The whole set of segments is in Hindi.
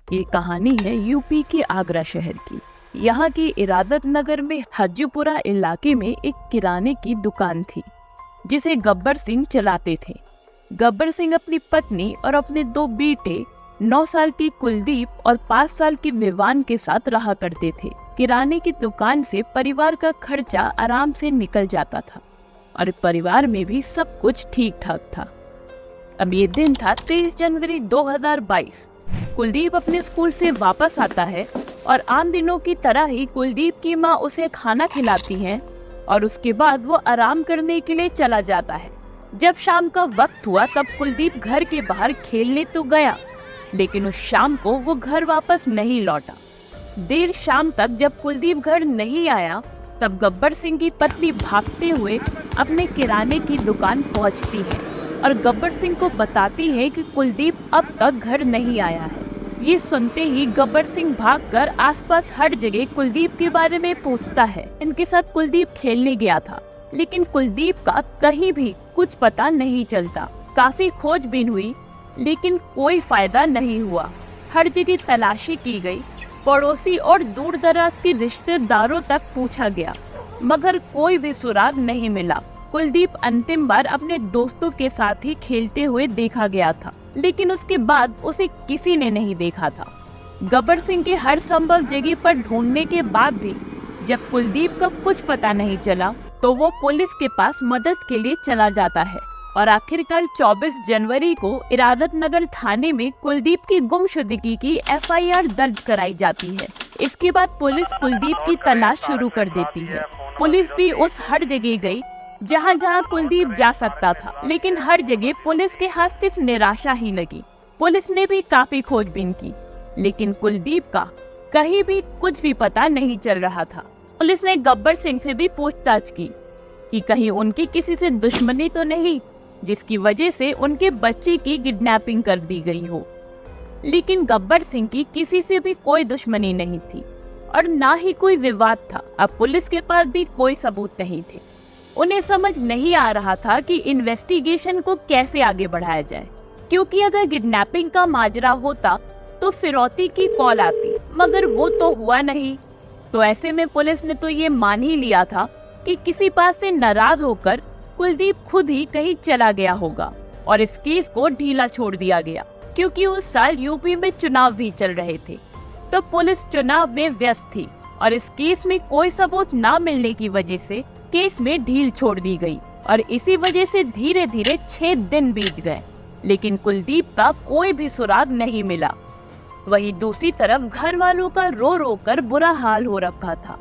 ये कहानी है यूपी के आगरा शहर की। यहाँ के इरादत नगर में हज्जपुरा इलाके में एक किराने की दुकान थी जिसे गब्बर सिंह चलाते थे। गब्बर सिंह अपनी पत्नी और अपने 2 बेटे 9 साल की कुलदीप और 5 साल की विवान के साथ रहा करते थे। किराने की दुकान से परिवार का खर्चा आराम से निकल जाता था और परिवार में भी सब कुछ ठीक ठाक था। अब ये दिन था 23 जनवरी 2022। कुलदीप अपने स्कूल से वापस आता है और आम दिनों की तरह ही कुलदीप की माँ उसे खाना खिलाती है और उसके बाद वो आराम करने के लिए चला जाता है। जब शाम का वक्त हुआ तब कुलदीप घर के बाहर खेलने तो गया, लेकिन उस शाम को वो घर वापस नहीं लौटा। देर शाम तक जब कुलदीप घर नहीं आया तब गब्बर सिंह की पत्नी भागते हुए अपने किराने की दुकान पहुंचती है और गब्बर सिंह को बताती है कि कुलदीप अब तक घर नहीं आया है। ये सुनते ही गब्बर सिंह भागकर आसपास हर जगह कुलदीप के बारे में पूछता है। इनके साथ कुलदीप खेलने गया था, लेकिन कुलदीप का कहीं भी कुछ पता नहीं चलता। काफी खोजबीन हुई, लेकिन कोई फायदा नहीं हुआ। हर जगह तलाशी की गई, पड़ोसी और दूर दराज के रिश्तेदारों तक पूछा गया, मगर कोई भी सुराग नहीं मिला। कुलदीप अंतिम बार अपने दोस्तों के साथ ही खेलते हुए देखा गया था, लेकिन उसके बाद उसे किसी ने नहीं देखा था। गब्बर सिंह के हर संभव जगह पर ढूंढने के बाद भी जब कुलदीप का कुछ पता नहीं चला तो वो पुलिस के पास मदद के लिए चला जाता है और आखिरकार 24 जनवरी को इरादत नगर थाने में कुलदीप की गुमशुदगी की FIR दर्ज कराई जाती है। इसके बाद पुलिस कुलदीप की तलाश शुरू कर देती है। पुलिस भी उस हर जगह गई जहाँ जहाँ कुलदीप जा सकता था, लेकिन हर जगह पुलिस के हाथ सिर्फ निराशा ही लगी। पुलिस ने भी काफी खोजबीन की, लेकिन कुलदीप का कहीं भी कुछ भी पता नहीं चल रहा था। पुलिस ने गब्बर सिंह से भी पूछताछ की कि कहीं उनकी किसी से दुश्मनी तो नहीं जिसकी वजह से उनके बच्चे की किडनैपिंग कर दी गई हो, लेकिन गब्बर सिंह की किसी से भी कोई दुश्मनी नहीं थी और ना ही कोई विवाद था। अब पुलिस के पास भी कोई सबूत नहीं थे। उन्हें समझ नहीं आ रहा था कि इन्वेस्टिगेशन को कैसे आगे बढ़ाया जाए, क्योंकि अगर किडनैपिंग का माजरा होता तो फिरौती की कॉल आती, मगर वो तो हुआ नहीं। तो ऐसे में पुलिस ने तो ये मान ही लिया था कि किसी बात से नाराज होकर कुलदीप खुद ही कहीं चला गया होगा और इस केस को ढीला छोड़ दिया गया, क्योंकि उस साल यूपी में चुनाव भी चल रहे थे। तो पुलिस चुनाव में व्यस्त थी और इस केस में कोई सबूत न मिलने की वजह से केस में ढील छोड़ दी गई और इसी वजह से धीरे धीरे 6 दिन बीत गए, लेकिन कुलदीप का कोई भी सुराग नहीं मिला। वहीं दूसरी तरफ घर वालों का रो रो कर बुरा हाल हो रखा था।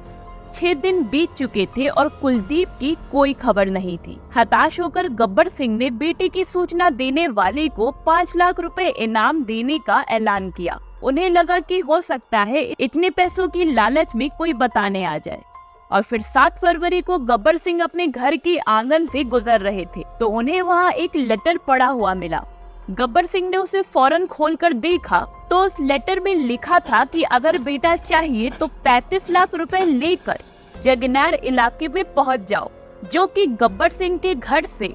6 दिन बीत चुके थे और कुलदीप की कोई खबर नहीं थी। हताश होकर गब्बर सिंह ने बेटे की सूचना देने वाले को 5 लाख रुपए इनाम देने का ऐलान किया। उन्हें लगा कि हो सकता है इतने पैसों की लालच में कोई बताने आ जाए। और फिर 7 फरवरी को गब्बर सिंह अपने घर के आंगन से गुजर रहे थे तो उन्हें वहाँ एक लेटर पड़ा हुआ मिला। गब्बर सिंह ने उसे फौरन खोलकर देखा तो उस लेटर में लिखा था कि अगर बेटा चाहिए तो 35 लाख रुपए लेकर जगनैर इलाके में पहुंच जाओ, जो कि गब्बर सिंह के घर से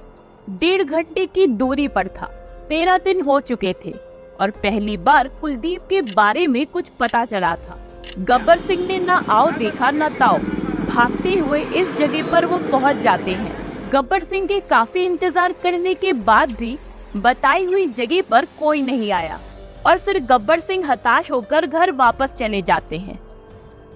1.5 घंटे की दूरी पर था। 13 दिन हो चुके थे और पहली बार कुलदीप के बारे में कुछ पता चला था। गब्बर सिंह ने न आओ देखा न ताओ, भागते हुए इस जगह पर वो पहुंच जाते हैं। गब्बर सिंह के काफी इंतजार करने के बाद भी बताई हुई जगह पर कोई नहीं आया और फिर गब्बर सिंह हताश होकर घर वापस चले जाते हैं।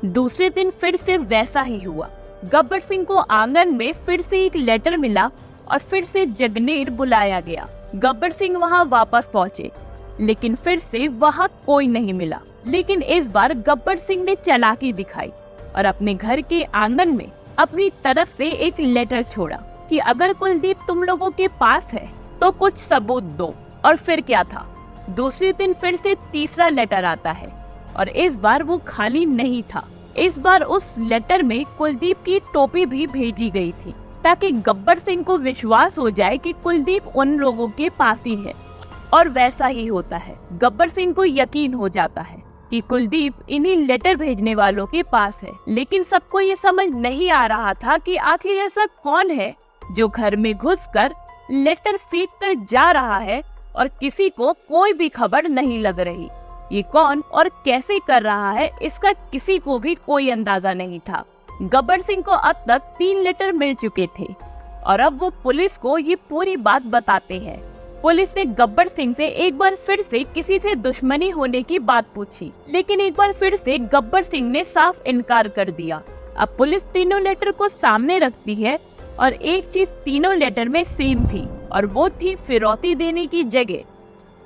दूसरे दिन फिर से वैसा ही हुआ। गब्बर सिंह को आंगन में फिर से एक लेटर मिला और फिर से जगनेर बुलाया गया। गब्बर सिंह वहां वापस पहुंचे, लेकिन फिर से वहां कोई नहीं मिला। लेकिन इस बार गब्बर सिंह ने चालाकी दिखाई और अपने घर के आंगन में अपनी तरफ से एक लेटर छोड़ा कि अगर कुलदीप तुम लोगों के पास है तो कुछ सबूत दो। और फिर क्या था, दूसरे दिन फिर से तीसरा लेटर आता है और इस बार वो खाली नहीं था। इस बार उस लेटर में कुलदीप की टोपी भी भेजी गई थी ताकि गब्बर सिंह को विश्वास हो जाए कि कुलदीप उन लोगों के पास ही है। और वैसा ही होता है। गब्बर सिंह को यकीन हो जाता है कि कुलदीप इन्हीं लेटर भेजने वालों के पास है, लेकिन सबको ये समझ नहीं आ रहा था कि आखिर ऐसा कौन है जो घर में घुसकर लेटर फेंक कर जा रहा है और किसी को कोई भी खबर नहीं लग रही। ये कौन और कैसे कर रहा है इसका किसी को भी कोई अंदाजा नहीं था। गब्बर सिंह को अब तक 3 लेटर मिल चुके थे और अब वो पुलिस को ये पूरी बात बताते हैं। पुलिस ने गब्बर सिंह से एक बार फिर से किसी से दुश्मनी होने की बात पूछी, लेकिन एक बार फिर से गब्बर सिंह ने साफ इनकार कर दिया। अब पुलिस तीनों लेटर को सामने रखती है और एक चीज तीनों लेटर में सेम थी और वो थी फिरौती देने की जगह।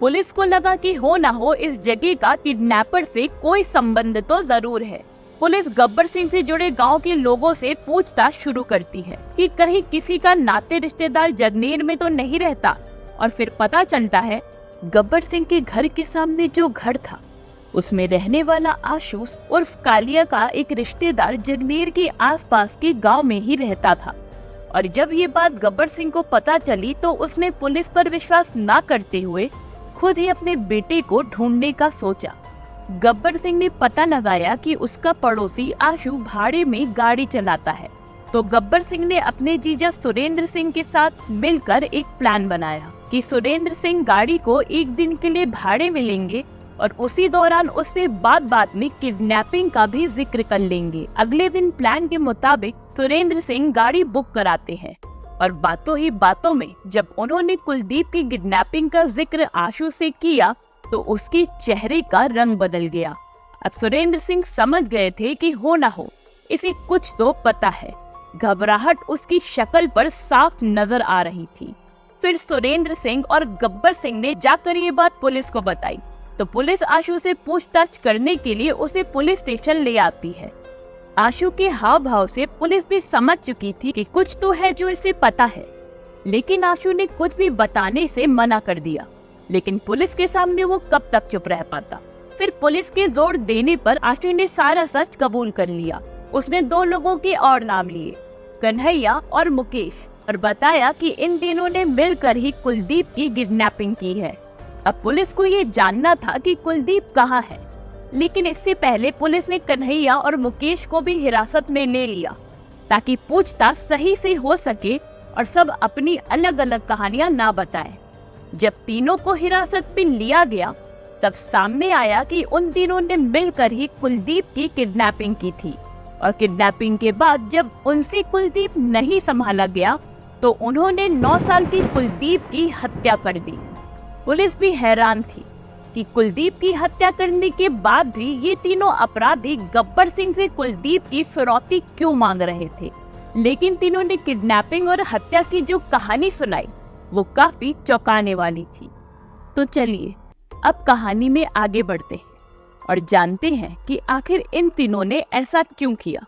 पुलिस को लगा कि हो ना हो इस जगह का किडनैपर से कोई संबंध तो जरूर है। पुलिस गब्बर सिंह से जुड़े गांव के लोगों से पूछताछ शुरू करती है कि कहीं किसी का नाते रिश्तेदार जगनेर में तो नहीं रहता, और फिर पता चलता है गब्बर सिंह के घर के सामने जो घर था उसमें रहने वाला आशु उर्फ कालिया का एक रिश्तेदार जगनेर के आसपास के गांव में ही रहता था। और जब ये बात गब्बर सिंह को पता चली तो उसने पुलिस पर विश्वास न करते हुए खुद ही अपने बेटे को ढूंढने का सोचा। गब्बर सिंह ने पता लगाया कि उसका पड़ोसी आशु भाड़े में गाड़ी चलाता है, तो गब्बर सिंह ने अपने जीजा सुरेंद्र सिंह के साथ मिलकर एक प्लान बनाया कि सुरेंद्र सिंह गाड़ी को एक दिन के लिए भाड़े में लेंगे और उसी दौरान उससे बात में किडनैपिंग का भी जिक्र कर लेंगे। अगले दिन प्लान के मुताबिक सुरेंद्र सिंह गाड़ी बुक कराते हैं और बातों ही बातों में जब उन्होंने कुलदीप की किडनैपिंग का जिक्र आशु से किया तो उसके चेहरे का रंग बदल गया। अब सुरेंद्र सिंह समझ गए थे कि हो ना हो इसे कुछ तो पता है। घबराहट उसकी शक्ल पर साफ नजर आ रही थी। फिर सुरेंद्र सिंह और गब्बर सिंह ने जाकर ये बात पुलिस को बताई, तो पुलिस आशु से पूछताछ करने के लिए उसे पुलिस स्टेशन ले आती है। आशु के हाव भाव से पुलिस भी समझ चुकी थी कि कुछ तो है जो इसे पता है, लेकिन आशु ने कुछ भी बताने से मना कर दिया। लेकिन पुलिस के सामने वो कब तक चुप रह पाता। फिर पुलिस के जोर देने पर आशु ने सारा सच कबूल कर लिया। उसने 2 लोगों के और नाम लिए, कन्हैया और मुकेश, और बताया कि इन तीनों ने मिलकर ही कुलदीप की किडनैपिंग की है। अब पुलिस को ये जानना था कि कुलदीप कहाँ है, लेकिन इससे पहले पुलिस ने कन्हैया और मुकेश को भी हिरासत में ले लिया ताकि पूछताछ सही से हो सके और सब अपनी अलग अलग कहानियां ना बताएं। जब तीनों को हिरासत में लिया गया तब सामने आया कि उन तीनों ने मिलकर ही कुलदीप की किडनैपिंग की थी, और किडनैपिंग के बाद जब उनसे कुलदीप नहीं संभाला गया तो उन्होंने 9 साल की कुलदीप की हत्या कर दी। पुलिस भी हैरान थी कि कुलदीप की हत्या करने के बाद भी ये तीनों अपराधी गब्बर सिंह से कुलदीप की फिरौती क्यों मांग रहे थे। लेकिन तीनों ने किडनैपिंग और हत्या की जो कहानी सुनाई वो काफी चौंकाने वाली थी। तो चलिए अब कहानी में आगे बढ़ते हैं और जानते हैं कि आखिर इन तीनों ने ऐसा क्यों किया।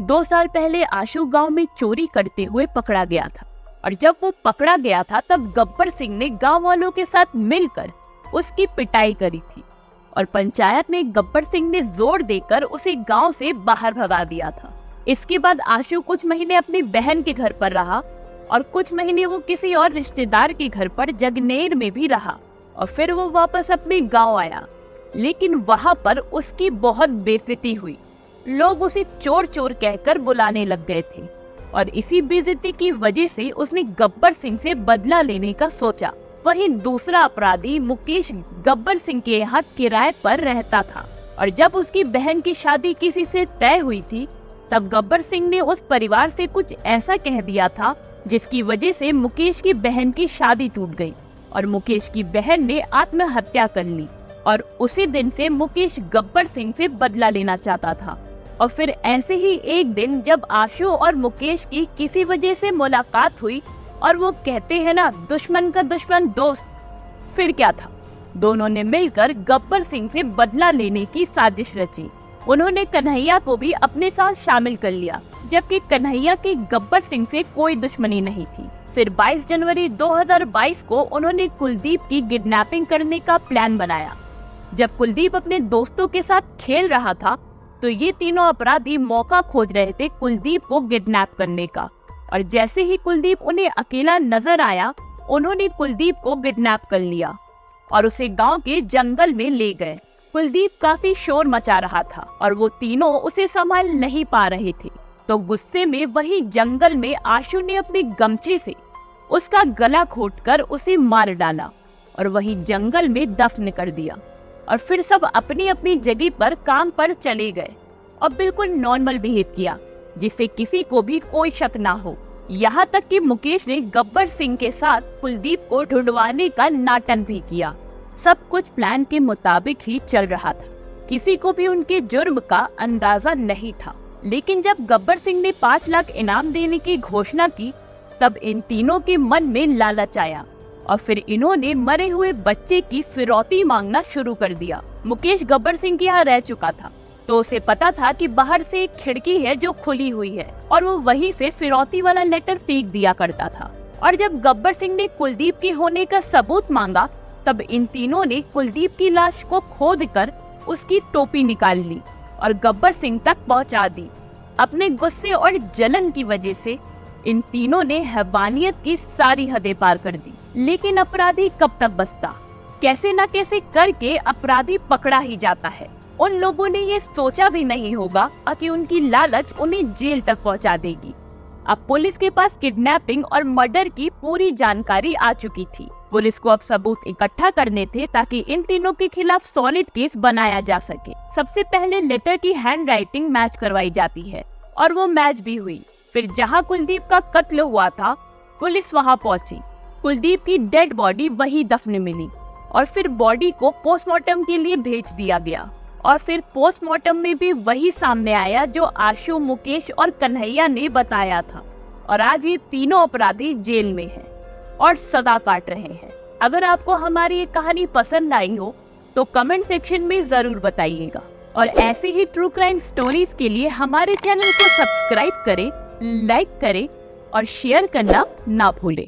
2 साल पहले आशु गांव में चोरी करते हुए पकड़ा गया था, और जब वो पकड़ा गया था तब गब्बर सिंह ने गांव वालों के साथ मिलकर उसकी पिटाई करी थी, और पंचायत में गब्बर सिंह ने जोर देकर उसे गांव से बाहर भगा दिया था। इसके बाद आशु कुछ महीने अपनी बहन के घर पर रहा और कुछ महीने वो किसी और रिश्तेदार के घर पर जगनेर में भी रहा, और फिर वो वापस अपने गांव आया। लेकिन वहां पर उसकी बहुत बेइज्जती हुई। लोग उसे चोर चोर कहकर बुलाने लग गए थे, और इसी बेइज्जती की वजह से उसने गब्बर सिंह से बदला लेने का सोचा। वहीं दूसरा अपराधी मुकेश गब्बर सिंह के यहाँ किराए पर रहता था, और जब उसकी बहन की शादी किसी से तय हुई थी तब गब्बर सिंह ने उस परिवार से कुछ ऐसा कह दिया था जिसकी वजह से मुकेश की बहन की शादी टूट गई और मुकेश की बहन ने आत्महत्या कर ली। और उसी दिन से मुकेश गब्बर सिंह से बदला लेना चाहता था। और फिर ऐसे ही एक दिन जब आशु और मुकेश की किसी वजह से मुलाकात हुई, और वो कहते हैं ना, दुश्मन का दुश्मन दोस्त, फिर क्या था, दोनों ने मिलकर गब्बर सिंह से बदला लेने की साजिश रची। उन्होंने कन्हैया को भी अपने साथ शामिल कर लिया, जबकि कन्हैया की गब्बर सिंह से कोई दुश्मनी नहीं थी। फिर 22 जनवरी 2022 को उन्होंने कुलदीप की किडनैपिंग करने का प्लान बनाया। जब कुलदीप अपने दोस्तों के साथ खेल रहा था तो ये तीनों अपराधी मौका खोज रहे थे कुलदीप को किडनैप करने का, और जैसे ही कुलदीप उन्हें अकेला नजर आया उन्होंने कुलदीप को किडनैप कर लिया और उसे गांव के जंगल में ले गए। कुलदीप काफी शोर मचा रहा था और वो तीनों उसे संभाल नहीं पा रहे थे, तो गुस्से में वही जंगल में आशु ने अपने गमछे से उसका गला घोंटकर उसे मार डाला और वही जंगल में दफन कर दिया। और फिर सब अपनी अपनी जगह पर काम पर चले गए और बिल्कुल नॉर्मल बिहेव किया, जिससे किसी को भी कोई शक ना हो। यहाँ तक कि मुकेश ने गब्बर सिंह के साथ कुलदीप को ढूंढवाने का नाटक भी किया। सब कुछ प्लान के मुताबिक ही चल रहा था। किसी को भी उनके जुर्म का अंदाजा नहीं था। लेकिन जब गब्बर सिंह ने 5 लाख इनाम देने की घोषणा की, तब इन तीनों के मन में लालच आया और फिर इन्होंने मरे हुए बच्चे की फिरौती मांगना शुरू कर दिया। मुकेश गब्बर सिंह के यहाँ रह चुका था, तो उसे पता था कि बाहर से एक खिड़की है जो खुली हुई है और वो वहीं से फिरौती वाला लेटर फेंक दिया करता था। और जब गब्बर सिंह ने कुलदीप के होने का सबूत मांगा, तब इन तीनों ने कुलदीप की लाश को खोदकर उसकी टोपी निकाल ली और गब्बर सिंह तक पहुंचा दी। अपने गुस्से और जलन की वजह से इन तीनों ने हैवानियत की सारी हदें पार कर दी। लेकिन अपराधी कब तक बचता? कैसे न कैसे करके अपराधी पकड़ा ही जाता है। उन लोगों ने ये सोचा भी नहीं होगा कि उनकी लालच उन्हें जेल तक पहुंचा देगी। अब पुलिस के पास किडनैपिंग और मर्डर की पूरी जानकारी आ चुकी थी। पुलिस को अब सबूत इकट्ठा करने थे ताकि इन तीनों के खिलाफ सॉलिड केस बनाया जा सके। सबसे पहले लेटर की हैंड राइटिंग मैच करवाई जाती है और वो मैच भी हुई। फिर जहां कुलदीप का कत्ल हुआ था, पुलिस वहां पहुंची। कुलदीप की डेड बॉडी वही दफन मिली और फिर बॉडी को पोस्टमार्टम के लिए भेज दिया गया। और फिर पोस्टमार्टम में भी वही सामने आया जो आशु, मुकेश और कन्हैया ने बताया था। और आज ये तीनों अपराधी जेल में हैं और सजा काट रहे हैं। अगर आपको हमारी ये कहानी पसंद आई हो तो कमेंट सेक्शन में जरूर बताइएगा। और ऐसे ही ट्रू क्राइम स्टोरीज के लिए हमारे चैनल को सब्सक्राइब करें, लाइक करें और शेयर करना ना भूलें।